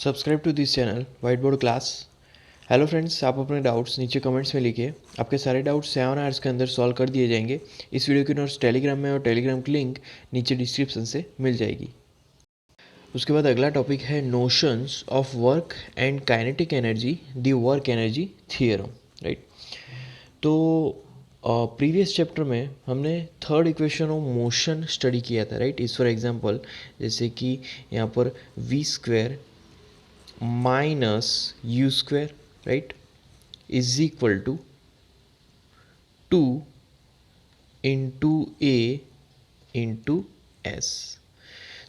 Subscribe to this channel white board class. Hello friends, आप अपने doubts नीचे comments में लिखिए। आपके सारे डाउट्स 7 आवर्स के अंदर सॉल्व कर दिए जाएंगे। इस वीडियो की नोट्स टेलीग्राम में और टेलीग्राम की लिंक नीचे डिस्क्रिप्शन से मिल जाएगी। उसके बाद अगला टॉपिक है notions of work and kinetic energy, the work energy theorem. Right, तो प्रीवियस चैप्टर में हमने third equation of motion study किया था। राइट, इस फॉर एग्जांपल जैसे कि यहाँ पर v square minus you square, right, is equal to 2 into a into s.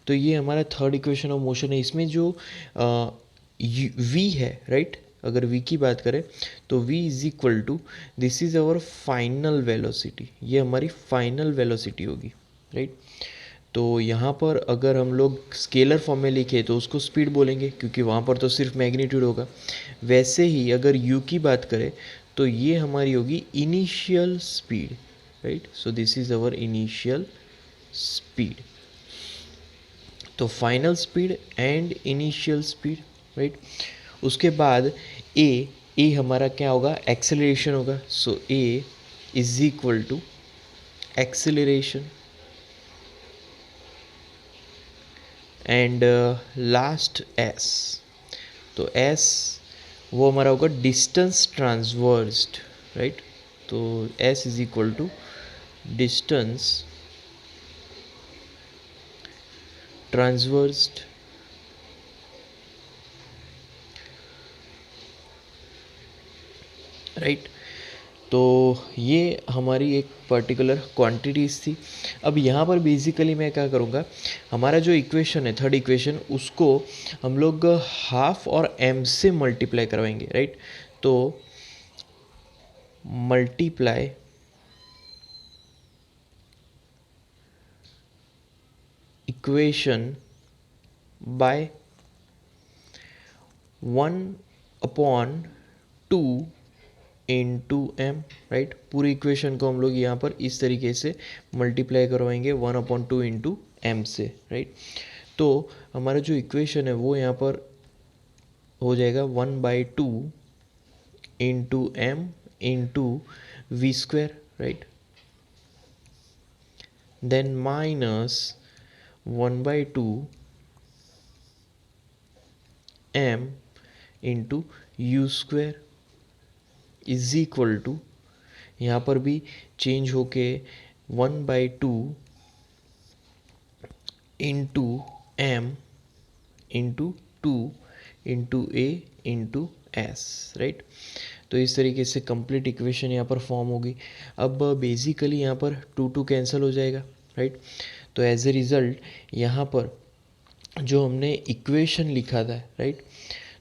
तो ये हमारा थर्ड इक्वेशन ऑफ मोशन है। इसमें जो वी है, राइट, अगर वी की बात करें तो v is equal to, this is our final velocity. ये हमारी फाइनल वेलोसिटी होगी। राइट, तो यहाँ पर अगर हम लोग स्केलर फॉर्म में लिखे तो उसको स्पीड बोलेंगे, क्योंकि वहाँ पर तो सिर्फ मैग्नीट्यूड होगा। वैसे ही अगर u की बात करें तो ये हमारी होगी initial speed. Right, so this is our initial speed. तो final speed and initial speed. Right, उसके बाद ए हमारा क्या होगा, एक्सेलरेशन होगा। So A is equal to acceleration and last S. तो एस वो हमारा होगा डिस्टेंस ट्रांसवर्स्ड। राइट, तो S is equal to distance transversed right. तो ये हमारी एक पर्टिकुलर क्वांटिटीज थी। अब यहाँ पर बेसिकली मैं क्या करूँगा, हमारा जो इक्वेशन है थर्ड इक्वेशन, उसको हम लोग हाफ और m से मल्टीप्लाई करवाएंगे। राइट, तो multiply equation by 1/2 into m. Right, पूरी इक्वेशन को हम लोग यहाँ पर इस तरीके से मल्टीप्लाई करवाएंगे 1/2 इंटू एम से। राइट, तो हमारा जो इक्वेशन है वो यहाँ पर हो जाएगा 1/2 into m into v square. Right, then minus 1/2 m into u square is equal to, यहाँ पर भी चेंज होके 1/2 into m into 2 into a into s. Right, तो इस तरीके से कंप्लीट इक्वेशन यहाँ पर फॉर्म होगी। अब बेसिकली यहाँ पर 2 कैंसिल हो जाएगा। राइट, तो एज ए रिज़ल्ट यहाँ पर जो हमने इक्वेशन लिखा था, राइट,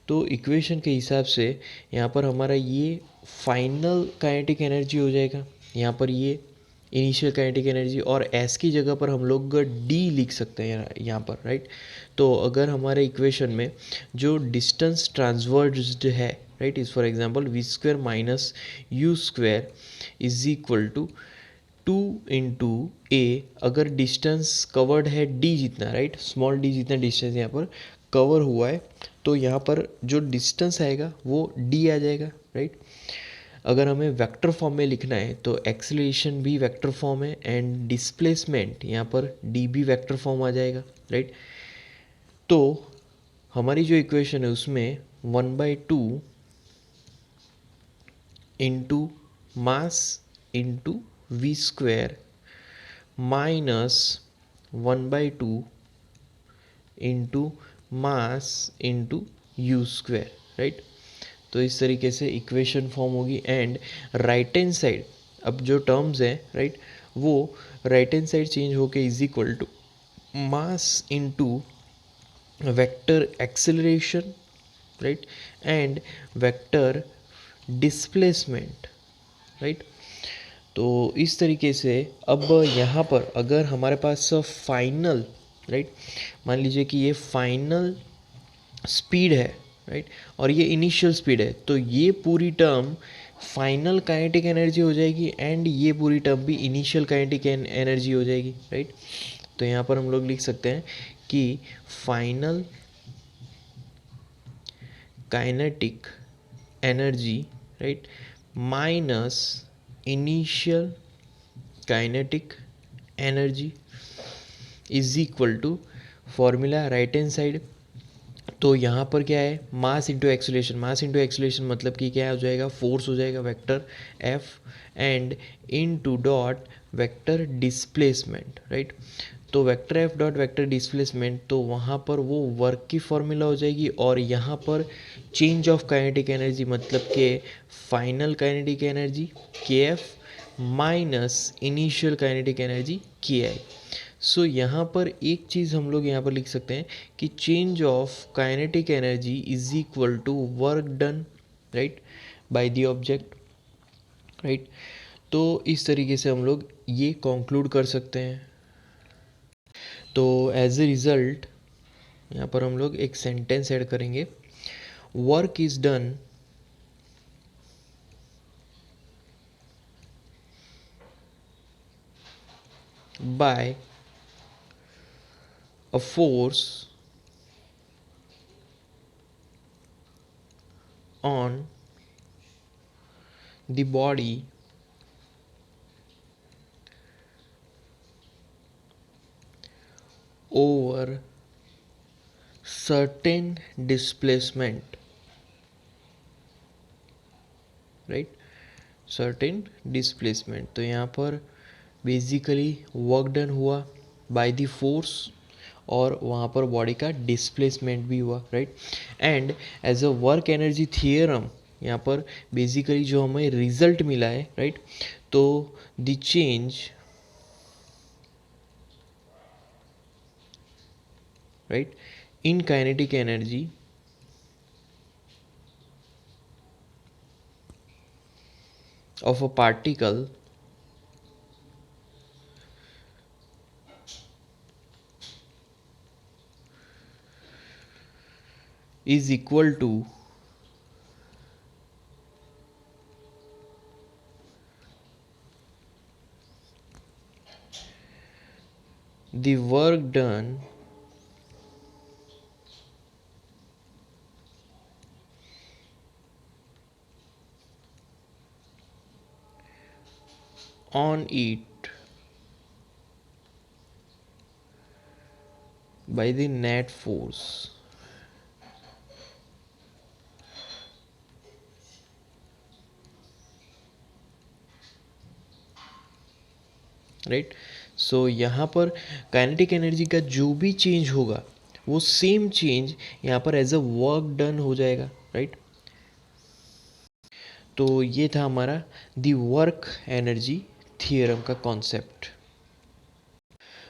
तो इक्वेशन के हिसाब से यहाँ पर हमारा ये फाइनल काइनेटिक एनर्जी हो जाएगा, यहाँ पर ये इनिशियल काइनेटिक एनर्जी, और एस की जगह पर हम लोग डी लिख सकते हैं यहाँ पर। राइट, तो अगर हमारे इक्वेशन में जो डिस्टेंस ट्रांसवर्स्ड है, right, is for example V square minus you square is equal to 2 into A, अगर डिस्टेंस कवर्ड है डी जितना, राइट, स्मॉल डी जितना डिस्टेंस यहाँ पर कवर हुआ है, तो यहाँ पर जो डिस्टेंस आएगा वो डी आ जाएगा। राइट, अगर हमें वेक्टर फॉर्म में लिखना है तो एक्सेलरेशन भी वेक्टर फॉर्म है एंड डिस्प्लेसमेंट यहाँ पर डी भी वेक्टर फॉर्म आ जाएगा। राइट, तो हमारी जो इक्वेशन है उसमें 1/2 into mass into v square minus 1/2 into mass into u square. Right, तो इस तरीके से इक्वेशन फॉर्म होगी। एंड राइट हैंड साइड, अब जो टर्म्स हैं, राइट, वो राइट हैंड साइड चेंज होके is equal to mass into vector acceleration, right, and vector displacement. Right, तो इस तरीके से अब यहाँ पर अगर हमारे पास फाइनल, राइट, मान लीजिए कि ये फाइनल स्पीड है, राइट, और ये इनिशियल स्पीड है, तो ये पूरी टर्म फाइनल काइनेटिक एनर्जी हो जाएगी एंड ये पूरी टर्म भी इनिशियल काइनेटिक एनर्जी हो जाएगी। राइट, तो यहाँ पर हम लोग लिख सकते हैं कि final kinetic energy, right, minus initial kinetic energy is equal to formula right hand side. तो यहाँ पर क्या है, mass into acceleration, mass into acceleration मतलब कि क्या हो जाएगा, फोर्स हो जाएगा vector F and into dot vector displacement, right. तो vector F dot vector displacement, तो वहाँ पर वो वर्क की फॉर्मूला हो जाएगी और यहाँ पर चेंज ऑफ काइनेटिक एनर्जी मतलब कि फाइनल काइनेटिक एनर्जी के F minus initial kinetic energy के आई। सो यहाँ पर एक चीज़ हम लोग यहाँ पर लिख सकते हैं कि change of kinetic energy is equal to work done, right, by the object, right. तो इस तरीके से हम लोग ये कंक्लूड कर सकते हैं। तो एज ए रिज़ल्ट यहाँ पर हम लोग एक सेंटेंस ऐड करेंगे, work is done by a force on the body over certain displacement, right, certain displacement. तो यहाँ पर बेसिकली वर्क डन हुआ बाय द फोर्स और वहाँ पर बॉडी का डिस्प्लेसमेंट भी हुआ, right. And as a work energy theorem यहाँ पर बेसिकली जो हमें रिजल्ट मिला है, राइट, तो the change, right, in kinetic energy of a particle is equal to the work done on it by the net force, right. So यहाँ पर kinetic energy का जो भी चेंज होगा वो सेम चेंज यहाँ पर एज अ वर्क डन हो जाएगा, राइट। तो ये था हमारा दी वर्क एनर्जी थियरम का कॉन्सेप्ट।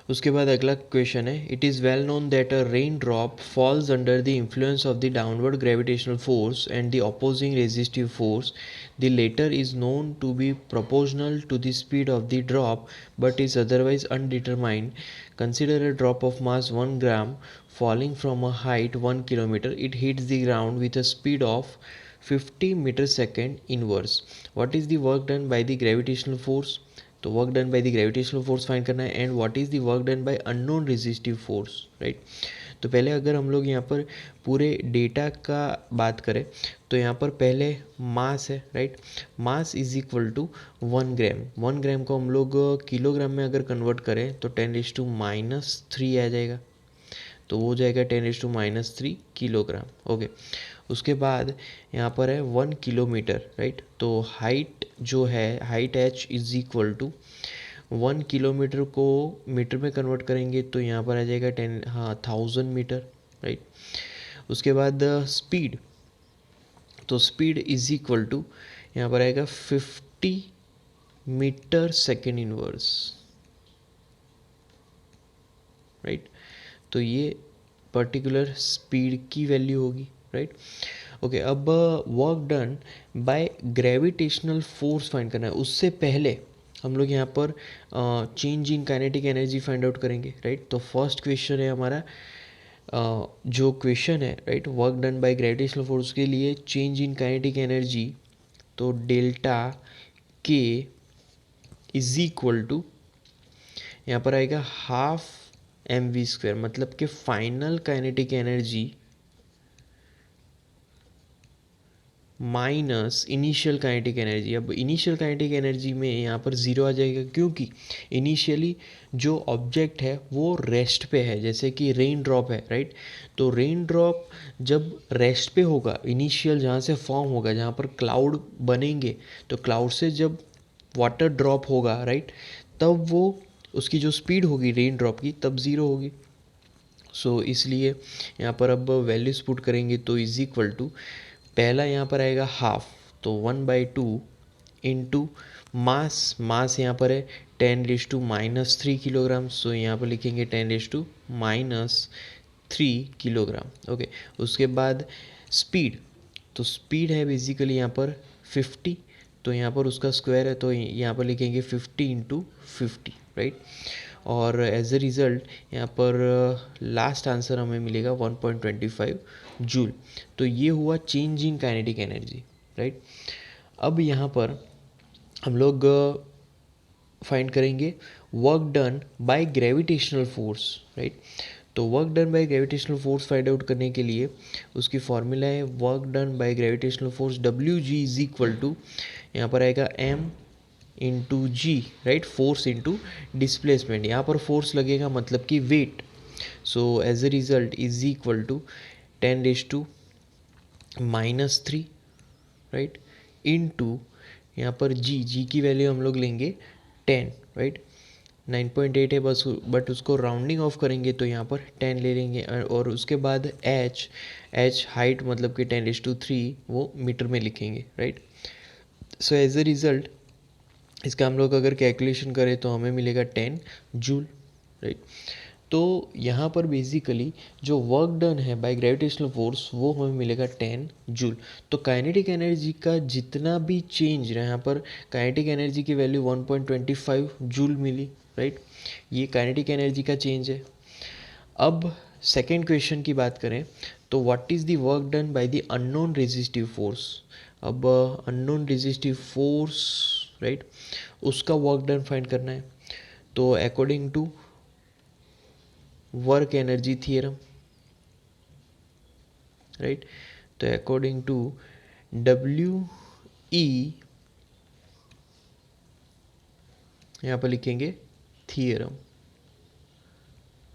उसके बाद अगला क्वेश्चन है, it is well known that a rain drop falls under the influence of the downward gravitational force and the opposing resistive force. The latter is known to be proportional to the speed of the drop but is otherwise undetermined. Consider a drop of mass 1 gram falling from a height 1 kilometer. It hits the ground with a speed of 50 meter second inverse. What is the work done by the gravitational force? तो work done by the gravitational force find करना है and what is the work done bye unknown resistive force, right. तो पहले अगर हम लोग यहाँ पर पूरे डेटा का बात करें तो यहाँ पर पहले मास है, right. Mass is equal to 1 gram, 1 gram को हम लोग किलोग्राम में अगर कन्वर्ट करें तो 10⁻³ आ जाएगा, तो वो जाएगा 10⁻³ किलोग्राम, ओके। उसके बाद यहाँ पर है 1 किलोमीटर, राइट। तो हाइट जो है, height h is equal to 1 kilometre को मीटर में कन्वर्ट करेंगे तो यहाँ पर आ जाएगा 1000 मीटर, राइट। उसके बाद स्पीड, तो स्पीड इज इक्वल टू यहाँ पर आएगा 50 मीटर सेकेंड इनवर्स, राइट। तो ये पर्टिकुलर स्पीड की वैल्यू होगी, राइट, ओके। अब work done by gravitational force find करना है, उससे पहले हम लोग यहाँ पर change in kinetic energy find out करेंगे, राइट। तो फर्स्ट क्वेश्चन है हमारा, जो क्वेश्चन है, right, work done by gravitational force के लिए चेंज इन काइनेटिक एनर्जी, तो डेल्टा के इज इक्वल टू यहाँ पर आएगा ½ mv², मतलब कि final kinetic energy minus initial kinetic energy. अब इनिशियल काइनेटिक एनर्जी में यहाँ पर ज़ीरो आ जाएगा, क्योंकि इनिशियली जो ऑब्जेक्ट है वो रेस्ट पे है, जैसे कि रेन ड्रॉप है, राइट। तो रेन ड्रॉप जब रेस्ट पे होगा, इनिशियल जहाँ से फॉर्म होगा, जहाँ पर क्लाउड बनेंगे, तो क्लाउड से जब वाटर ड्रॉप होगा, राइट, तब वो उसकी जो स्पीड होगी रेन ड्रॉप की तब ज़ीरो होगी। सो इसलिए यहाँ पर अब वैल्यूज़ पुट करेंगे तो इज इक्वल टू, पहला यहाँ पर आएगा हाफ, तो 1/2 इंटू मास यहाँ पर है 10⁻³ किलोग्राम। सो यहाँ पर लिखेंगे 10⁻³ किलोग्राम। ओके, उसके बाद स्पीड, तो स्पीड है बेसिकली यहाँ पर 50, तो यहाँ पर उसका स्क्वायर है, तो यहाँ पर लिखेंगे 50 × 50, राइट। और एज ए रिज़ल्ट यहाँ पर लास्ट आंसर हमें मिलेगा 1.25 जूल। तो ये हुआ change in kinetic energy, right. अब यहाँ पर हम लोग फाइंड करेंगे work done by gravitational force, right. तो work done by gravitational force find out करने के लिए उसकी फॉर्मूला है work done by gravitational force WG is equal to, यहाँ पर आएगा M into G, right, force into displacement. यहाँ पर फोर्स लगेगा मतलब कि weight. So as a result is equal to 10⁻⁻3, right, into यहाँ पर जी की वैल्यू हम लोग लेंगे 10, राइट। 9.8 है बस, बट उसको राउंडिंग ऑफ करेंगे तो यहाँ पर 10 ले लेंगे। और उसके बाद एच हाइट मतलब कि 10⁻³ वो मीटर में लिखेंगे, right. So as a result इसका हम लोग अगर कैलकुलेशन करें तो हमें मिलेगा 10 जूल, राइट। तो यहाँ पर बेसिकली जो वर्क डन है बाय ग्रेविटेशनल फोर्स वो हमें मिलेगा 10 जूल। तो काइनेटिक एनर्जी का जितना भी चेंज रहा, यहाँ पर काइनेटिक एनर्जी की वैल्यू 1.25 जूल मिली, राइट। ये काइनेटिक एनर्जी का चेंज है। अब सेकेंड क्वेश्चन की बात करें तो what is the work done by the unknown resistive force. अब अननोन रेजिस्टिव फोर्स, राइट, उसका वर्क डन फाइंड करना है। तो according to work energy theorem, right, तो अकॉर्डिंग टू WE, यहाँ पर लिखेंगे थियरम,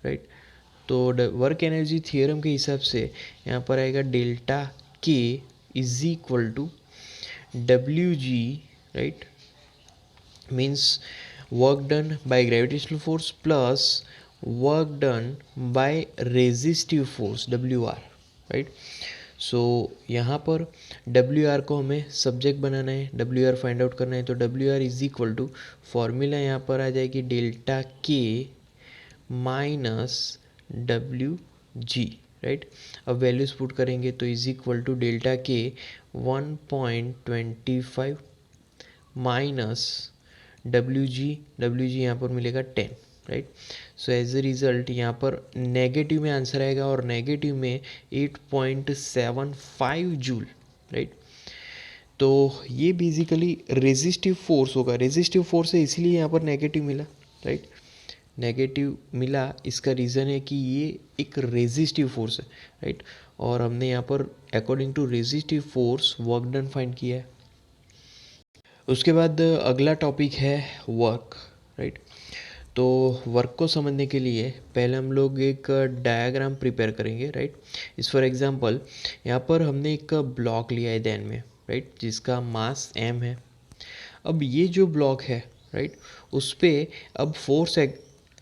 राइट। तो वर्क एनर्जी थियरम के हिसाब से यहाँ पर आएगा delta K is equal to WG, right, means work done by gravitational force plus work done by resistive force WR, right. So यहाँ पर WR को हमें सब्जेक्ट बनाना है, WR फाइंड आउट करना है। तो WR is equal to, formula यहाँ पर आ जाएगी delta K minus WG, right. अब वैल्यूज पुट करेंगे तो is equal to delta K 1.25 minus WG यहाँ पर मिलेगा 10, right. So as a result यहाँ पर नेगेटिव में आंसर आएगा और नेगेटिव में 8.75 जूल, राइट। तो ये बेसिकली रेजिस्टिव फोर्स होगा। रेजिस्टिव फोर्स है इसलिए यहाँ पर नेगेटिव मिला, राइट। नेगेटिव मिला, इसका रीज़न है कि ये एक रेजिस्टिव फोर्स है, राइट। और हमने यहाँ पर according to resistive force work done find किया है। उसके बाद अगला टॉपिक है वर्क, राइट। तो वर्क को समझने के लिए पहले हम लोग एक डायग्राम प्रिपेयर करेंगे, राइट। इस फॉर एग्जांपल यहाँ पर हमने एक ब्लॉक लिया है ध्यान में, राइट, जिसका मास m है। अब ये जो ब्लॉक है, राइट, उस पर अब फोर्स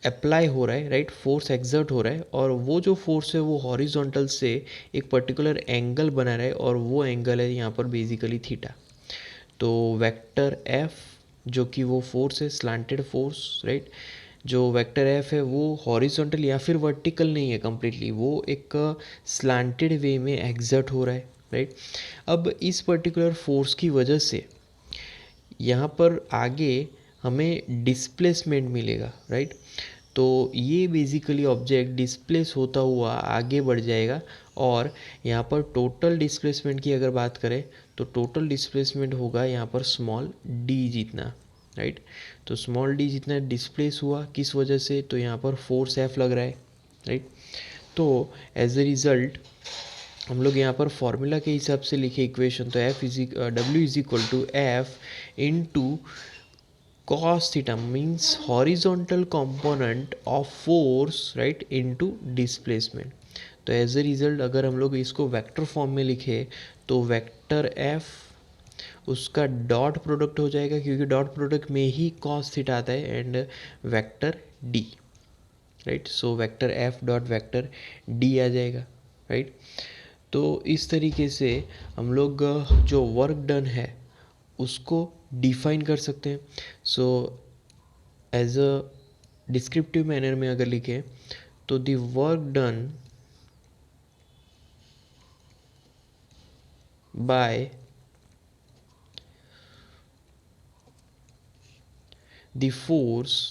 अप्लाई हो रहा है, राइट, फोर्स एक्सर्ट हो रहा है, और वो जो फोर्स है वो हॉरिजॉन्टल से एक पर्टिकुलर एंगल बना रहा है, और वो एंगल है यहाँ पर बेसिकली थीटा। तो वेक्टर F जो कि वो फोर्स है, स्लांटेड फोर्स, राइट, जो वेक्टर F है वो हॉरिजॉन्टल या फिर वर्टिकल नहीं है कम्प्लीटली, वो एक स्लांटेड वे में एग्जर्ट हो रहा है, राइट। अब इस पर्टिकुलर फोर्स की वजह से यहाँ पर आगे हमें डिस्प्लेसमेंट मिलेगा, राइट। तो ये बेसिकली ऑब्जेक्ट डिस्प्लेस होता हुआ आगे बढ़ जाएगा, और यहाँ पर टोटल डिस्प्लेसमेंट की अगर बात करें तो टोटल डिस्प्लेसमेंट होगा यहाँ पर स्मॉल d जितना, राइट। तो स्मॉल d जितना डिस्प्लेस हुआ, किस वजह से, तो यहाँ पर फोर्स F लग रहा है, राइट। तो एज ए रिज़ल्ट हम लोग यहाँ पर फॉर्मूला के हिसाब से लिखे इक्वेशन, तो W is equal to F into cos theta means horizontal component of force right into displacement. तो एज ए रिजल्ट अगर हम लोग इसको वेक्टर फॉर्म में लिखे तो वेक्टर एफ उसका डॉट प्रोडक्ट हो जाएगा, क्योंकि डॉट प्रोडक्ट में ही cos थीटा आता है, and vector D, right. So vector F dot vector D आ जाएगा, राइट. तो इस तरीके से हम लोग जो वर्क डन है उसको डिफाइन कर सकते हैं. So as a descriptive manner में अगर लिखें तो the work done by the force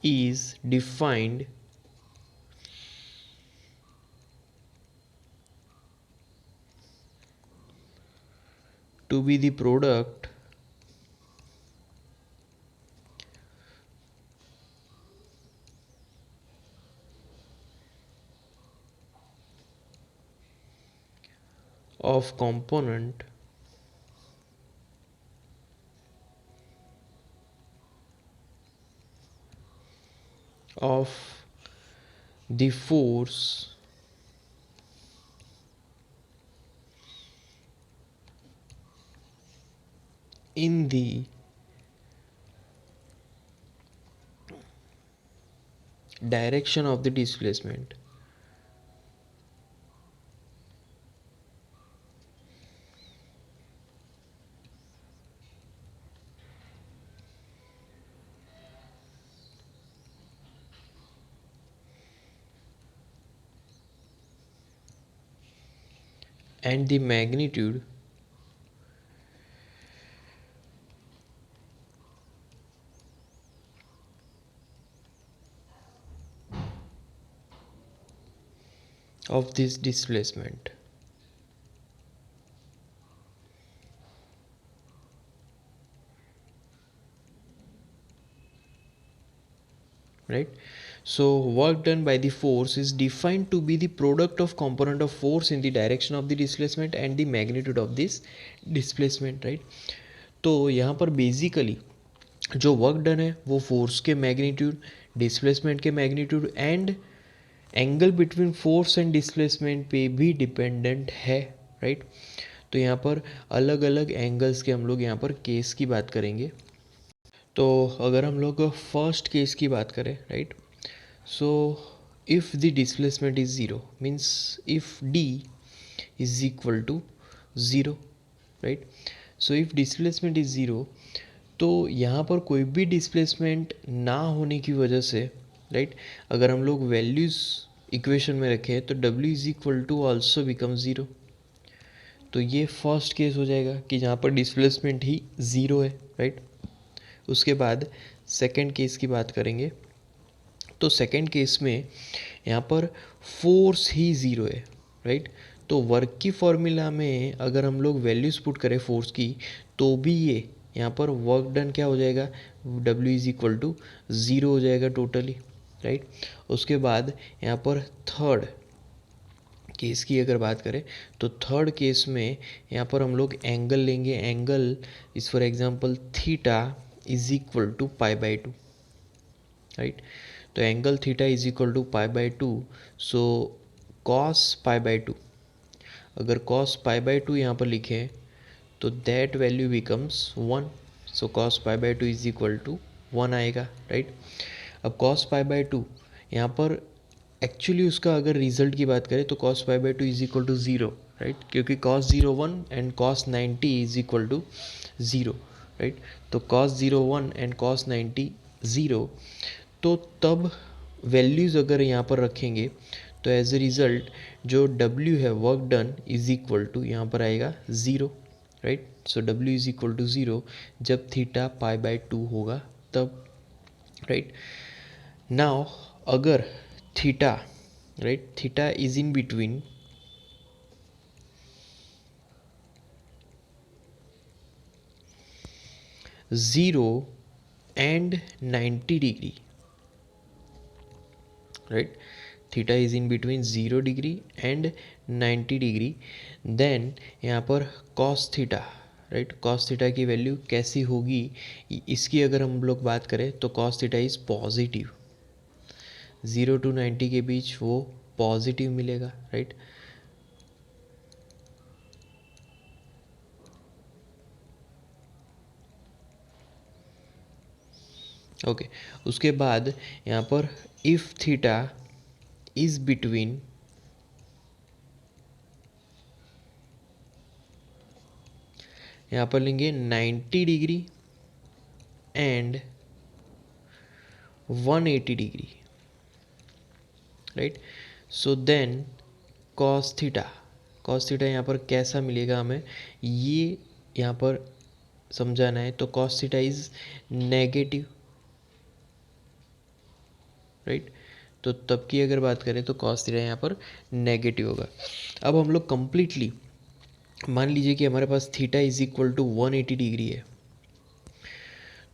is defined to be the product of component of the force in the direction of the displacement. And the magnitude of this displacement. Right. So work done by the force is defined to be the product of component of force in the direction of the displacement and the magnitude of this displacement, right. तो यहाँ पर basically जो work done है वो force के magnitude, displacement के magnitude and angle between force and displacement पे भी डिपेंडेंट है, राइट. तो यहाँ पर अलग अलग एंगल्स के हम लोग यहाँ पर केस की बात करेंगे. तो अगर हम लोग फर्स्ट केस की बात करें, right, so if the displacement is zero means if D is equal to zero, right. So if displacement is zero, तो यहाँ पर कोई भी डिस्प्लेसमेंट ना होने की वजह से, राइट, अगर हम लोग वैल्यूज़ इक्वेशन में रखें तो W is equal to also become zero. तो ये फर्स्ट केस हो जाएगा कि जहाँ पर डिस्प्लेसमेंट ही ज़ीरो है, राइट. उसके बाद सेकंड केस की बात करेंगे. तो सेकंड केस में यहाँ पर फोर्स ही ज़ीरो है, राइट. तो वर्क की फॉर्मूला में अगर हम लोग वैल्यूज़ पुट करें फोर्स की, तो भी ये यहाँ पर वर्क डन क्या हो जाएगा, W is equal to zero हो जाएगा टोटली, राइट. उसके बाद यहाँ पर थर्ड केस की अगर बात करें तो थर्ड केस में यहाँ पर हम लोग एंगल लेंगे. Angle is for example theta is equal to pi by two, right. तो angle theta is equal to pi by two. So cos pi by two, अगर कॉस पाई बाई टू यहाँ पर लिखें तो that value becomes one. So cos pi by two is equal to one आएगा, right. अब cos pi by two यहाँ पर actually उसका अगर रिजल्ट की बात करें तो cos pi by two is equal to zero, right, क्योंकि cos zero one and cos 90 is equal to zero, right. तो cos zero one and cos 90 zero. तो तब वैल्यूज़ अगर यहाँ पर रखेंगे तो एज ए रिज़ल्ट जो W है work done is equal to यहाँ पर आएगा zero, right. So W is equal to zero जब थीटा पाई बाई टू होगा तब, राइट. नाउ अगर theta, right, theta is in between zero and 90 degree, right. Theta is in between 0 degree and 90 degree, then यहाँ पर cos theta, right, cos theta की value कैसी होगी, इसकी अगर हम लोग बात करें तो cos theta is positive, 0 to 90 के बीच वो पॉजिटिव मिलेगा, राइट। ओके, उसके बाद यहाँ पर इफ़ थीटा इज बिटवीन यहाँ पर लेंगे 90 degree and 180 degree, right. So then cos theta यहाँ पर कैसा मिलेगा हमें, ये यहाँ पर समझाना है। तो cos theta is negative, right. तो तब की अगर बात करें तो कॉस थीटा यहाँ पर नेगेटिव होगा। अब हम लोग कंप्लीटली मान लीजिए कि हमारे पास theta is equal to 180 degree है,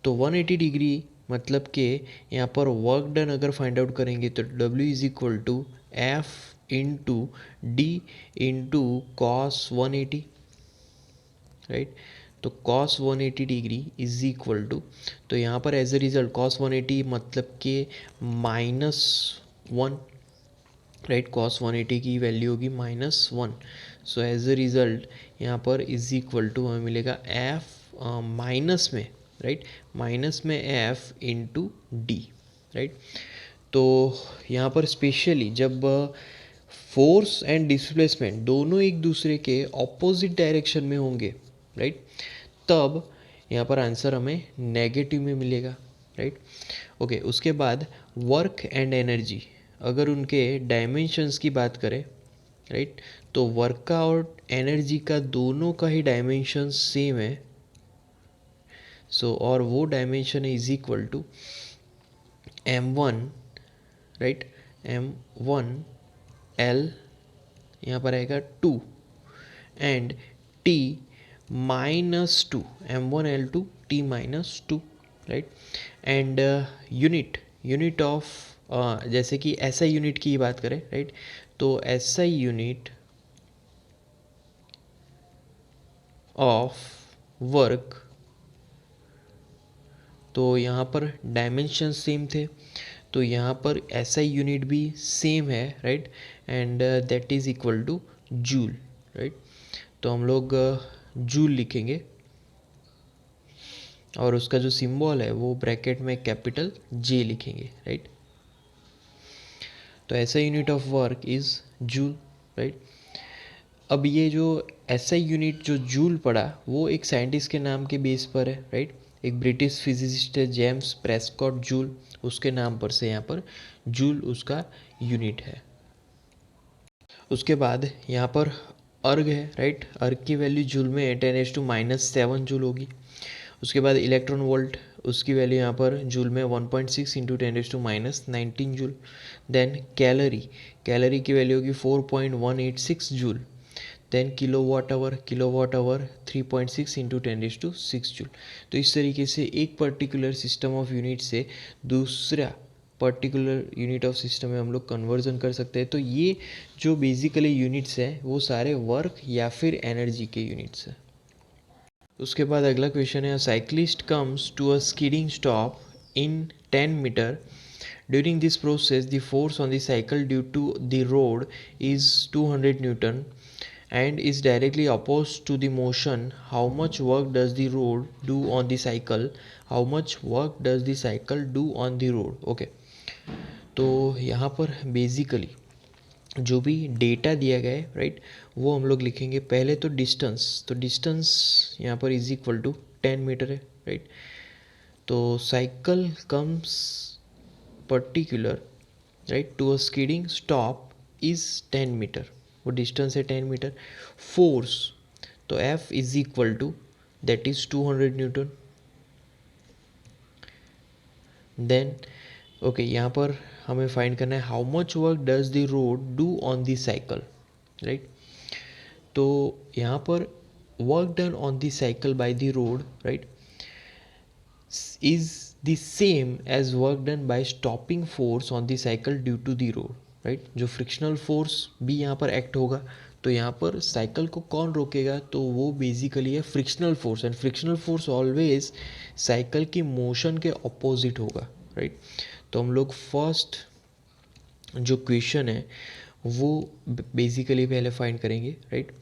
तो 180 डिग्री मतलब कि यहाँ पर वर्क डन अगर फाइंड आउट करेंगे तो W is equal to F into D into cos 180, right. तो cos 180 degree is equal to, तो यहाँ पर एज ए रिजल्ट कॉस 180 मतलब कि -1, राइट। कॉस 180 की वैल्यू होगी -1। सो एज ए रिजल्ट यहाँ पर इज इक्वल टू हमें मिलेगा एफ माइनस में, राइट, माइनस में एफ इंटू डी, राइट। तो यहाँ पर स्पेशली जब फोर्स एंड डिस्प्लेसमेंट दोनों एक दूसरे के ऑपोजिट डायरेक्शन में होंगे, राइट, तब यहाँ पर आंसर हमें नेगेटिव में मिलेगा, राइट। ओके, उसके बाद वर्क एंड एनर्जी, अगर उनके डायमेंशंस की बात करें, राइट, तो वर्क का और एनर्जी का दोनों का ही डायमेंशन सेम है। सो और वो dimension is equal to m1, right, m1 l यहाँ पर आएगा 2 and t -2, m1l2 t -2, right. And unit of, जैसे कि SI यूनिट की बात करें, राइट, तो SI यूनिट ऑफ वर्क, तो यहाँ पर डायमेंशन सेम थे, तो यहाँ पर SI यूनिट भी सेम है, right, and that is equal two joule, right. तो हम लोग जूल लिखेंगे और उसका जो सिंबल है वो ब्रैकेट में कैपिटल J लिखेंगे, राइट। तो SI unit of work is joule, right. अब ये जो SI यूनिट जो जूल पड़ा वो एक साइंटिस्ट के नाम के बेस पर है, राइट। एक ब्रिटिश फिजिसिस्ट है जेम्स प्रेस्कॉट जूल, उसके नाम पर से यहाँ पर जूल उसका यूनिट है। उसके बाद यहाँ पर अर्ग है, राइट, अर्ग की वैल्यू जूल में 10⁻⁻7 जूल होगी। उसके बाद इलेक्ट्रॉन वोल्ट, उसकी वैल्यू यहाँ पर जूल में 1.6 इंटू 10⁻19 जूल। देन कैलोरी की वैल्यू होगी 4.186 joule. Then kilowatt hour 3.6 into 10⁻6 joule. तो इस तरीके से एक पर्टिकुलर सिस्टम ऑफ यूनिट से दूसरा पर्टिकुलर यूनिट ऑफ सिस्टम में हम लोग कन्वर्जन कर सकते हैं। तो ये जो बेसिकली यूनिट्स हैं वो सारे वर्क या फिर एनर्जी के यूनिट्स हैं। उसके बाद अगला क्वेश्चन है, cyclist comes to a skidding stop in 10 metre, during this process the force on the cycle due to the road is 200 newton and is directly opposed to the motion. How much work does the road do on the cycle? How much work does the cycle do on the road? Okay, तो यहाँ पर basically जो भी data दिया गया है, right, वो हम लोग लिखेंगे। पहले तो डिस्टेंस यहाँ पर इज इक्वल टू 10 मीटर है, राइट। तो cycle comes particular, right, to a skidding stop is 10 metre, वो डिस्टेंस है 10 मीटर। फोर्स, तो F is equal to that is 200 newton. Then okay, यहाँ पर हमें फाइंड करना है how much work does the road do on the cycle, right. तो यहाँ पर work done on the cycle by the road, right, is the same as work done by stopping force on the cycle due to the road, right, जो frictional force भी यहाँ पर act होगा, तो यहाँ पर साइकिल को कौन रोकेगा, तो वो बेसिकली है frictional force, and frictional force always cycle की मोशन के ऑपोजिट होगा, राइट। तो हम लोग फर्स्ट जो क्वेश्चन है वो बेसिकली पहले फाइंड करेंगे, राइट।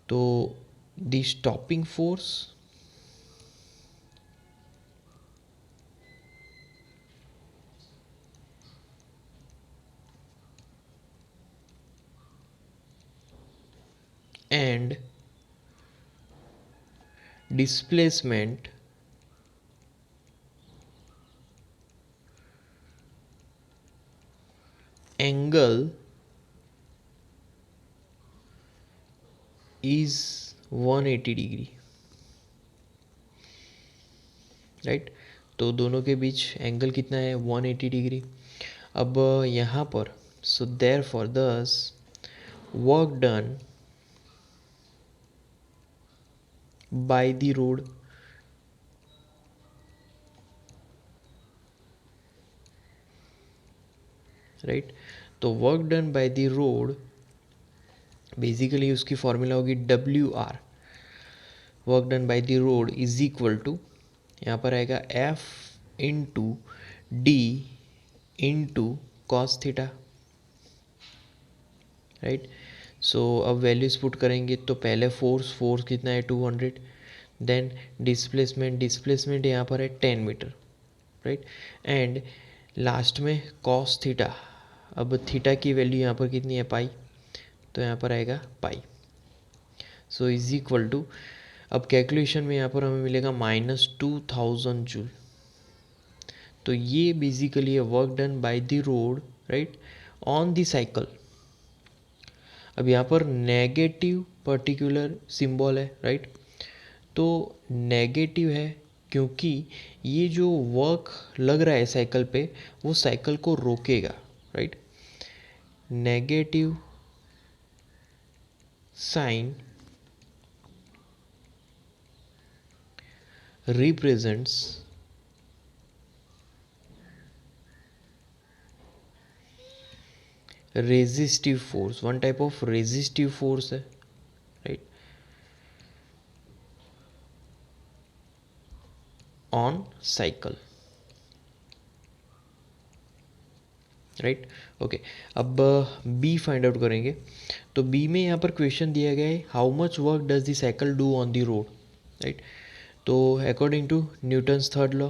तो the stopping force and displacement angle is 180 degree, right. तो दोनों के बीच एंगल कितना है, 180 डिग्री। अब यहाँ पर so therefore thus work done by the road, right. तो work done by the road basically उसकी फॉर्मूला होगी WR, work done by the road is equal to, यहाँ पर आएगा F into D into cos theta, right. So अब values put करेंगे, तो पहले फोर्स कितना है 200, देन डिस्प्लेसमेंट यहाँ पर है 10 मीटर, राइट। एंड लास्ट में कॉस थीटा, अब थीटा की वैल्यू यहाँ पर कितनी है पाई, तो यहाँ पर आएगा पाई। सो इज इक्वल टू, अब कैलकुलेशन में यहाँ पर हमें मिलेगा -2000 जूल। तो ये बेसिकली है work done by the road, right, on the cycle. अब यहाँ पर नेगेटिव पर्टिकुलर सिंबल है, राइट। तो नेगेटिव है क्योंकि ये जो वर्क लग रहा है साइकिल पे वो साइकिल को रोकेगा, right. Negative sign represents resistive force, one type of resistive force है, right, on cycle, right, okay. अब बी फाइंड आउट करेंगे। तो बी में यहाँ पर क्वेश्चन दिया गया है how much work does the cycle do on the road, right. तो according to Newton's third law,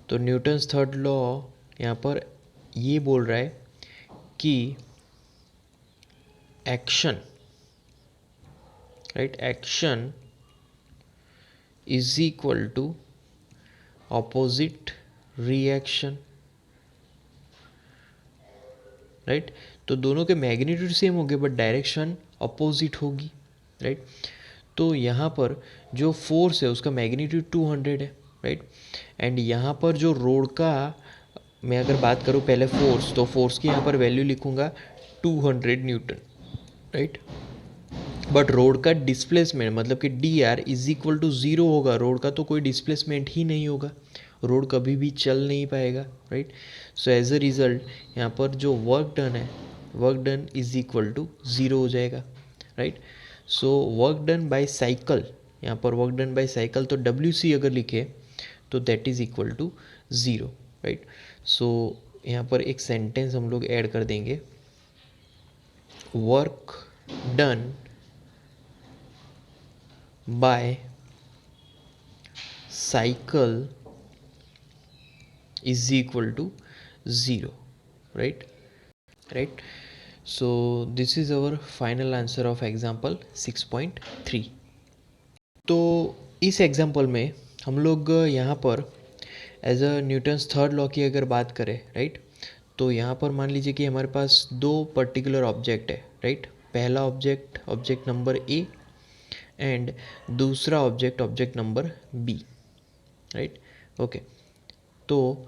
तो न्यूटन्स थर्ड लॉ यहाँ पर ये बोल रहा है कि action, right, action is equal to opposite reaction, right. तो दोनों के मैग्नीट्यूड सेम होंगे बट डायरेक्शन अपोजिट होगी, राइट। तो यहाँ पर जो फोर्स है उसका मैग्नीट्यूड 200 है, राइट। एंड यहाँ पर जो रोड का, मैं अगर बात करूँ पहले फोर्स, तो फोर्स की यहाँ पर वैल्यू लिखूँगा 200 न्यूटन, राइट। बट रोड का डिस्प्लेसमेंट मतलब कि DR इज इक्वल टू 0 होगा, रोड का तो कोई डिस्प्लेसमेंट ही नहीं होगा, रोड कभी भी चल नहीं पाएगा, right. So as a result यहाँ पर जो वर्क डन है, work done is equal to 0 हो जाएगा, right. So work done by cycle, यहाँ पर वर्क डन बाय साइकिल तो WC अगर लिखे तो that is equal to 0, right. So यहाँ पर एक सेंटेंस हम लोग ऐड कर देंगे, work done by cycle is equal to 0, right. So this is our final answer of example 6.3। तो इस एग्जाम्पल में हम लोग यहाँ पर as a Newton's third law की अगर बात करें, राइट, तो यहाँ पर मान लीजिए कि हमारे पास दो पर्टिकुलर ऑब्जेक्ट है, राइट। पहला ऑब्जेक्ट नंबर A एंड दूसरा object number B, right, okay. तो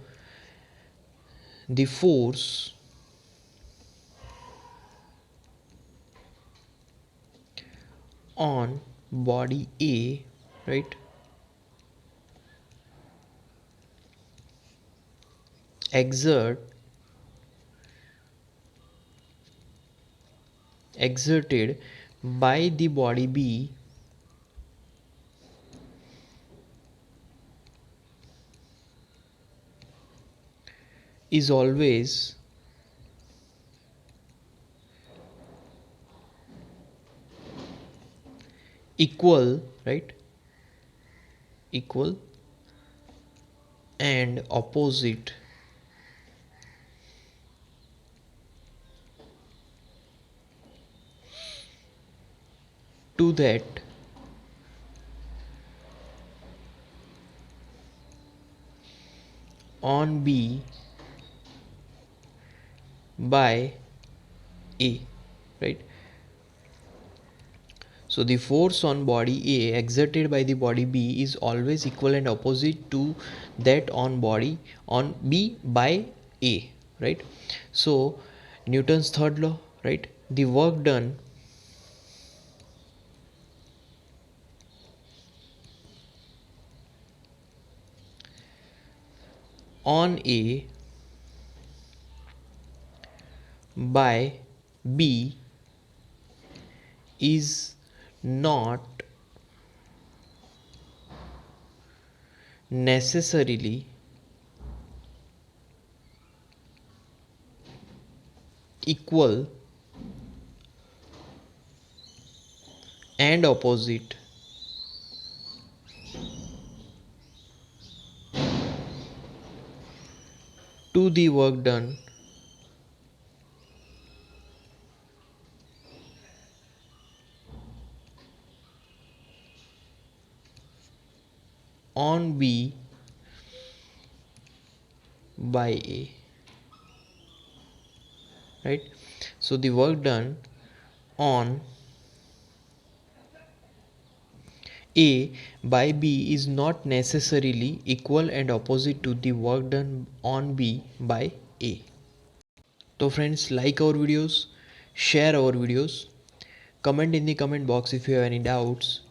the force on body A, right, exerted by the body B is always equal, right, equal and opposite to that on B by A, right? So the force on body A exerted by the body B is always equal and opposite to that on body on B by A, right? So Newton's third law, right? The work done on A by B is not necessarily equal and opposite to the work done on B by A, right? So the work done on A by B is not necessarily equal and opposite to the work done on B by A. So friends, like our videos, share our videos, comment in the comment box if you have any doubts,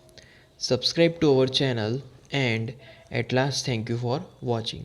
subscribe to our channel, and at last thank you for watching.